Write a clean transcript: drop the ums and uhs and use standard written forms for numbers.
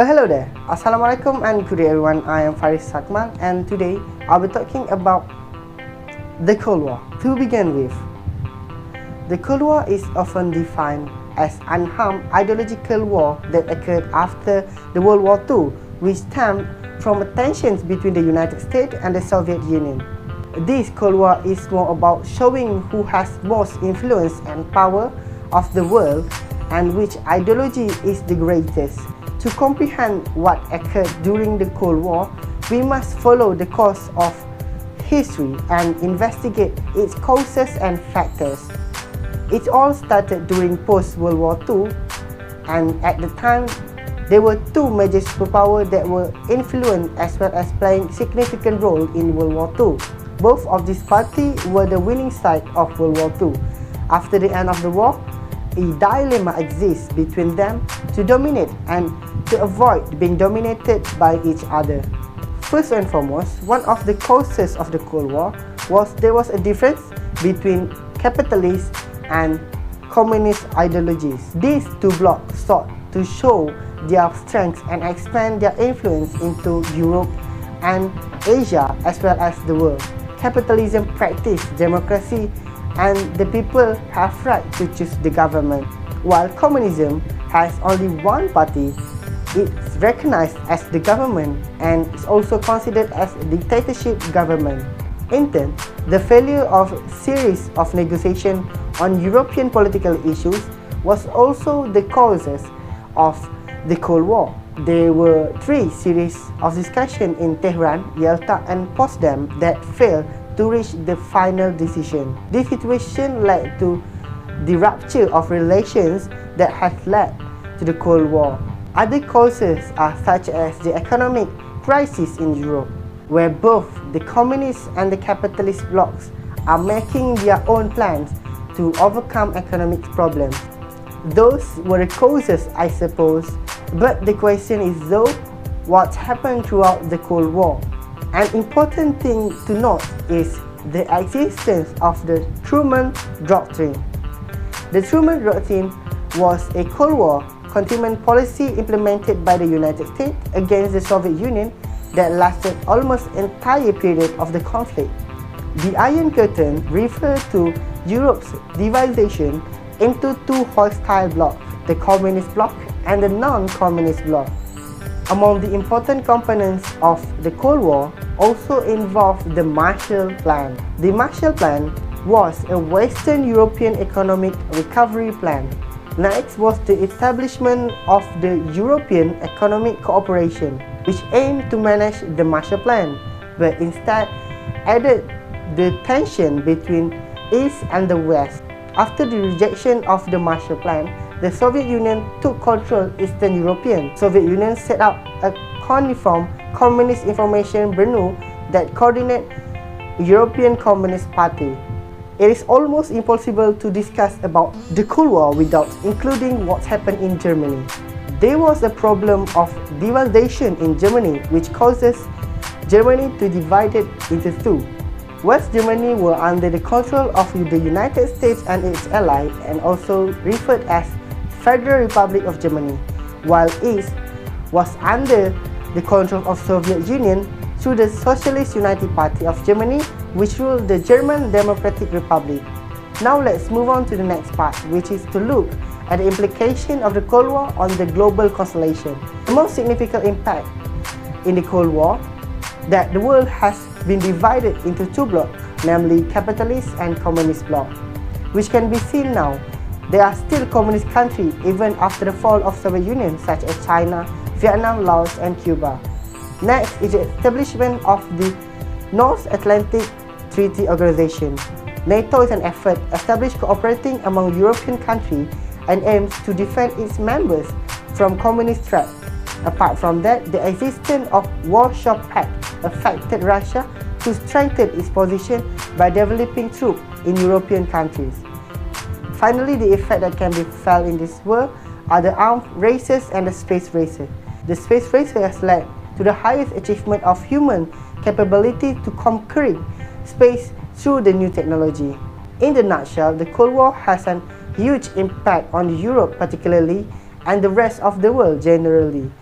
Hello there, Assalamualaikum and good day everyone. I am Faris Sakmal and today I'll be talking about the Cold War. To begin with, the Cold War is often defined as unarmed ideological war that occurred after the World War II, which stemmed from tensions between the United States and the Soviet Union. This Cold War is more about showing who has most influence and power of the world and which ideology is the greatest. To comprehend what occurred during the Cold War, we must follow the course of history and investigate its causes and factors. It all started during post-World War II, and at the time, there were two major superpowers that were influent as well as playing significant role in World War II. Both of these parties were the winning side of World War II. After the end of the war, a dilemma exists between them to dominate and to avoid being dominated by each other. First and foremost, one of the causes of the Cold War was there was a difference between capitalist and communist ideologies. These two blocs sought to show their strengths and expand their influence into Europe and Asia as well as the world. Capitalism practiced democracy and the people have right to choose the government, while communism has only one party. It's recognized as the government and is also considered as a dictatorship government. In turn, the failure of a series of negotiations on European political issues was also the causes of the Cold War. There were three series of discussions in Tehran, Yalta and Potsdam that failed to reach the final decision. This situation led to the rupture of relations that has led to the Cold War. Other causes are such as the economic crisis in Europe, where both the communist and the capitalist blocs are making their own plans to overcome economic problems. Those were the causes, I suppose, but the question is though, what happened throughout the Cold War? An important thing to note is the existence of the Truman Doctrine. The Truman Doctrine was a Cold War containment policy implemented by the United States against the Soviet Union that lasted almost the entire period of the conflict. The Iron Curtain referred to Europe's division into two hostile blocs, the Communist bloc and the non-Communist bloc. Among the important components of the Cold War also involved the Marshall Plan. The Marshall Plan was a Western European economic recovery plan. Next was the establishment of the European Economic Cooperation, which aimed to manage the Marshall Plan, but instead added the tension between East and the West. After the rejection of the Marshall Plan, the Soviet Union took control of Eastern European. Soviet Union set up a cuneiform Communist Information Bureau that coordinated European Communist Party. It is almost impossible to discuss about the Cold War without including what happened in Germany. There was a problem of division in Germany which causes Germany to divide into two. West Germany were under the control of the United States and its allies and also referred as Federal Republic of Germany, while East was under the control of Soviet Union through the Socialist United Party of Germany, which ruled the German Democratic Republic. Now let's move on to the next part, which is to look at the implication of the Cold War on the global constellation. The most significant impact in the Cold War that the world has been divided into two blocs, namely capitalist and communist bloc, which can be seen now. There are still communist countries even after the fall of Soviet Union, such as China, Vietnam, Laos, and Cuba. Next is the establishment of the North Atlantic Treaty Organization. NATO is an effort established cooperating among European countries and aims to defend its members from communist threats. Apart from that, the existence of Warsaw Pact affected Russia to strengthen its position by developing troops in European countries. Finally, the effect that can be felt in this world are the armed races and the space races. The space race has led to the highest achievement of human capability to conquering space through the new technology. In the nutshell, the Cold War has a huge impact on Europe particularly and the rest of the world generally.